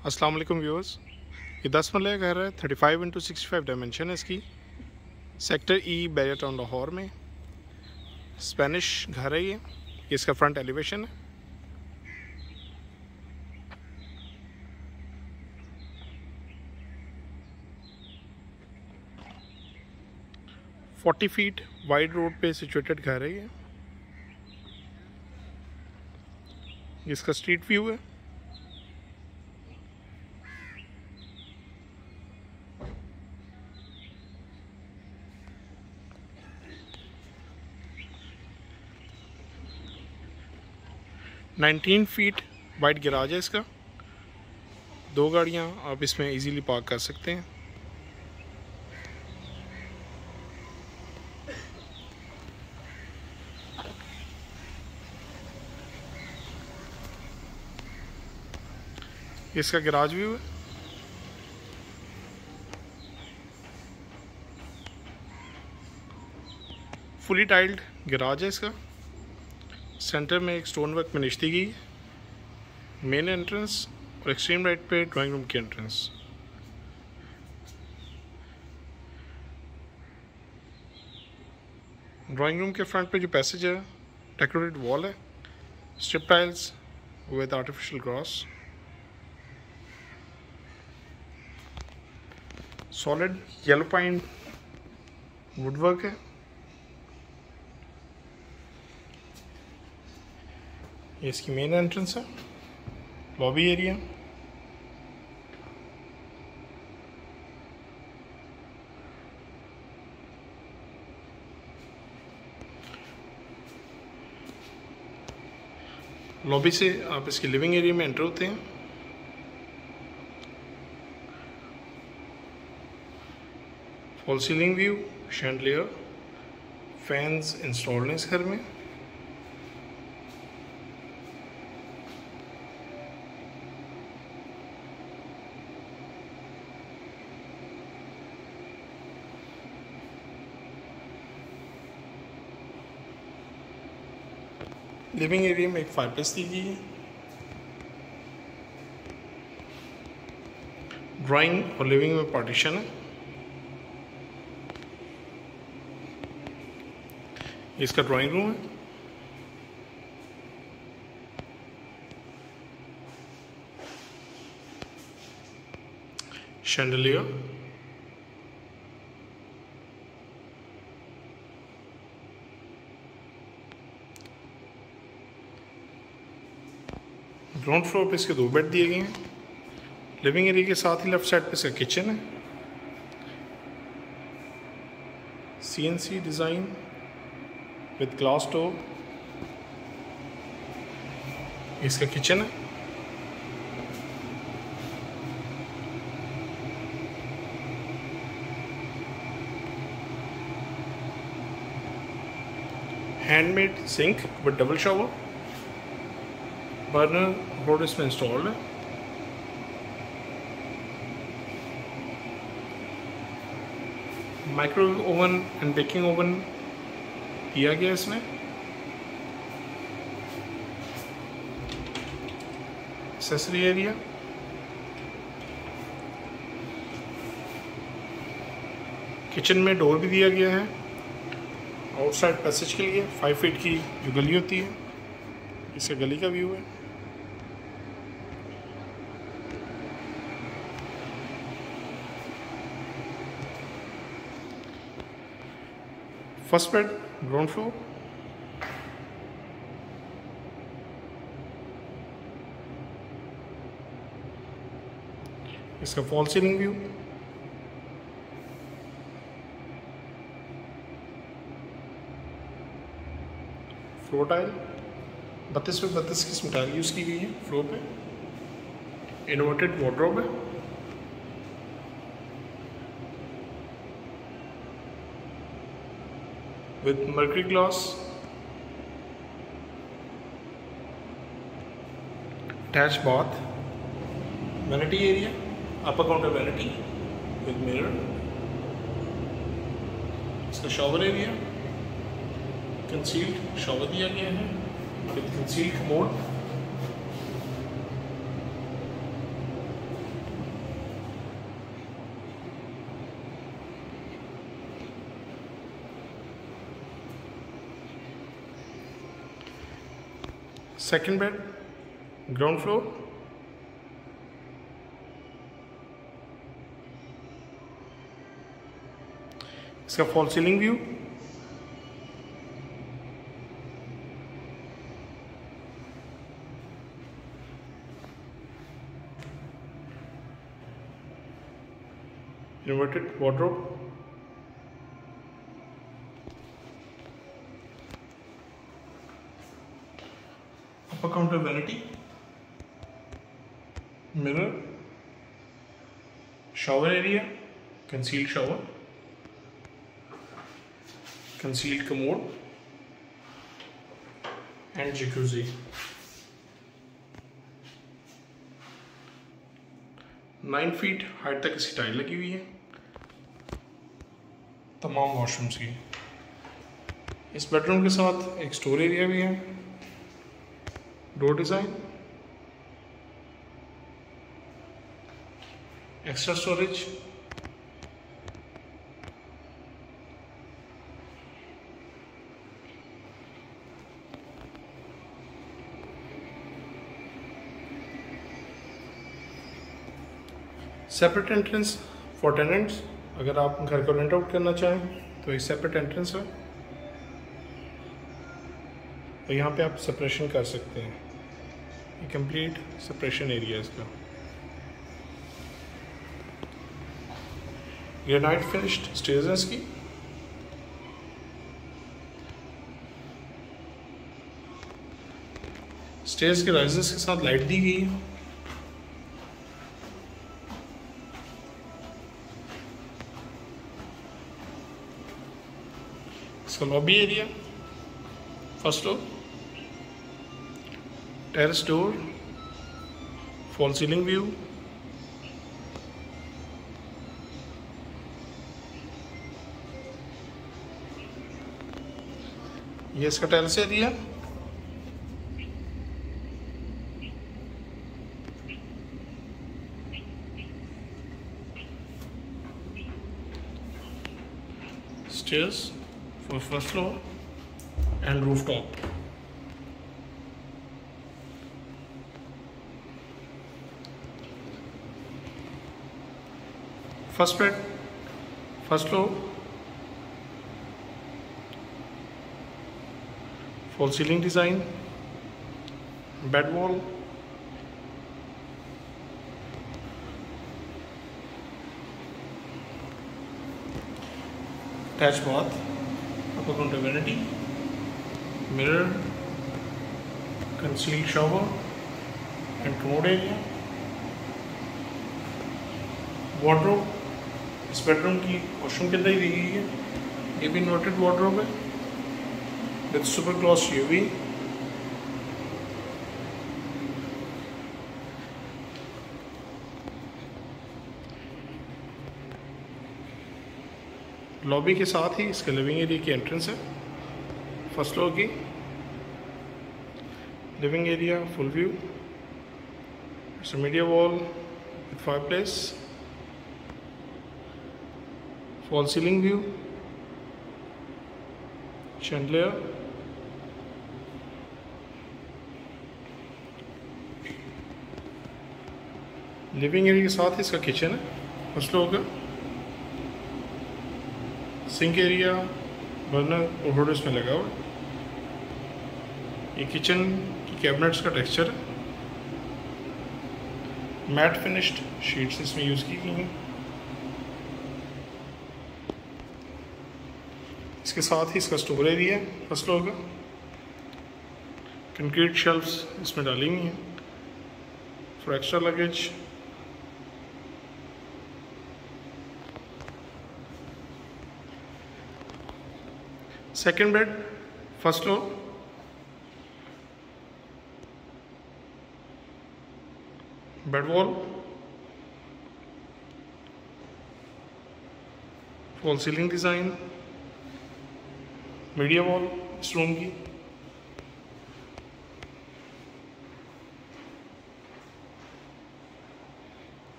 अस्सलाम वालेकुम व्यूअर्स। ये 10 मरले का घर है। 35x65 डायमेंशन है इसकी। सेक्टर ई बैरियर टाउन लाहौर में स्पेनिश घर है ये। इसका फ्रंट एलिवेशन है। । 40 फीट वाइड रोड पे सिचुएटेड घर है ये। इसका स्ट्रीट व्यू है। $19 फीट वाइड गैराज है इसका। 2 गाड़ियाँ आप इसमें इजीली पार्क कर सकते हैं। इसका गैराज व्यू है। फुली टाइल्ड गैराज है इसका। सेंटर में एक स्टोन वर्क में निश्ती गई मेन एंट्रेंस और एक्सट्रीम राइट पे ड्राइंग रूम की एंट्रेंस। ड्राइंग रूम के फ्रंट पे जो पैसेज है डेकोरेटेड वॉल है, strip tiles with artificial grass, solid yellow pine woodwork है। ये इसकी मेन एंट्रेंस है। लॉबी एरिया, लॉबी से आप इसके लिविंग एरिया में एंटर होते हैं। Fall ceiling view, chandelier, fans installed हैं इस घर में। लिविंग एरिया में एक फायरप्लेस दी गई है। ड्राइंग और लिविंग में पार्टीशन है। इसका ड्राइंग रूम है। शैंडलियर, ग्राउंड फ्लोर पे इसके 2 बेड दिए गए हैं। लिविंग एरिया के साथ ही लेफ्ट साइड पे इसका किचन है। CNC design with glass door. इसका किचन है। Handmade sync with double shower. Burner होड इसमें इंस्टॉल्ड है। Microwave oven and baking oven दिया गया इसमें। एक्सेसरी एरिया, किचन में डोर भी दिया गया है। आउटसाइड पैसेज के लिए 5 फीट की जो गली होती है, इसका गली का व्यू है। First bed ground floor. इसका fall ceiling view, floor tile 32 पे 32 की टाइल यूज़ की गई है फ्लोर पे। इन्वर्टेड वार्डरोब है। with mercury glass, attached bath, vanity area, upper counter vanity with mirror, इसका shower area, concealed shower दिया गया है with concealed commode, second bed ground floor, इसका fall ceiling view, inverted wardrobe, upper counter vanity, mirror, shower area, concealed shower, concealed commode and jacuzzi. 9 feet height तक इसकी tile लगी हुई है तमाम वॉशरूम्स की। इस बेडरूम के साथ एक स्टोर एरिया भी है, door design, extra storage, separate entrance for tenants. अगर आप घर को रेंट आउट करना चाहें तो एक सेपरेट एंट्रेंस है और यहाँ पे आप सेपरेशन कर सकते हैं। ये कंप्लीट सेपरेशन एरिया है इसका। ग्रेनाइट फिनिश्ड स्टेयर्स हैं इसकी। स्टेयर्स के राइजेस के साथ लाइट दी गई है। इसका lobby area, first floor, terrace door, fall ceiling view, ये इसका terrace area, stairs for first floor and rooftop. First bed, first floor, full ceiling design, bed wall, attached bath, upper counter vanity, mirror, concealed shower and commode area, wardrobe। इस bedroom की washroom के अंदर ही दी गई है। ये भी inverted wardrobe है with super gloss UV. Lobby के साथ ही इसका लिविंग एरिया की एंट्रेंस है। फर्स्ट फ्लोर की living area full view, it's media wall with fireplace, fall ceiling view, chandelier, living area के साथ ही इसका किचन है फर्स्ट फ्लोर का। सिंक एरिया, बर्नर और होड इसमें लगा हुआ है। ये किचन की कैबिनेट्स का टेक्सचर है। मैट फिनिश्ड शीट्स इसमें यूज़ की गई हैं। इसके साथ ही इसका स्टोर एरिया है फर्स्ट फ्लोर का। कंक्रीट शेल्फ्स इसमें डाली हुई हैं for extra luggage. Second bed first floor, bed wall, fall ceiling design, media wall इस रूम की,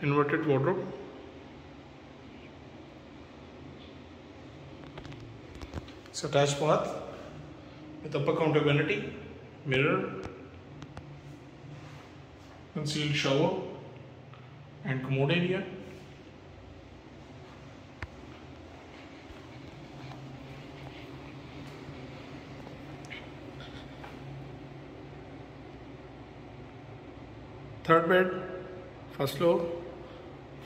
inverted wardrobe, attach bath, with upper counter vanity, mirror, concealed shower and commode area. Third bed, first floor,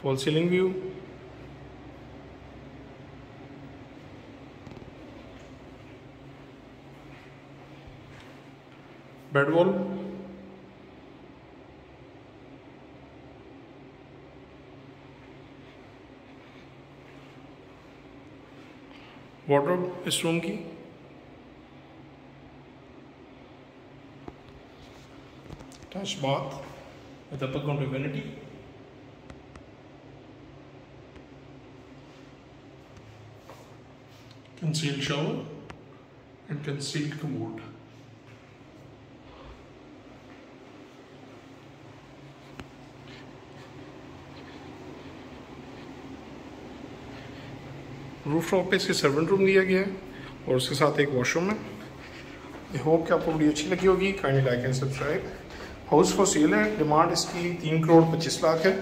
full ceiling view. Bed wall. Wardrobe इस room की. Attached bath with upper counter vanity. Concealed shower and concealed commode. Roof top पे इसके servant room दिया गया है और उसके साथ एक वॉशरूम है. आई होप कि आपको वीडियो अच्छी लगी होगी. Kindly like and subscribe. House for sale है. डिमांड इसकी 3 करोड़ 25 लाख है.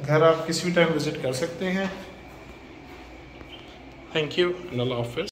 घर आप किसी भी टाइम विजिट कर सकते हैं. Thank you. अल्लाह हाफिज़.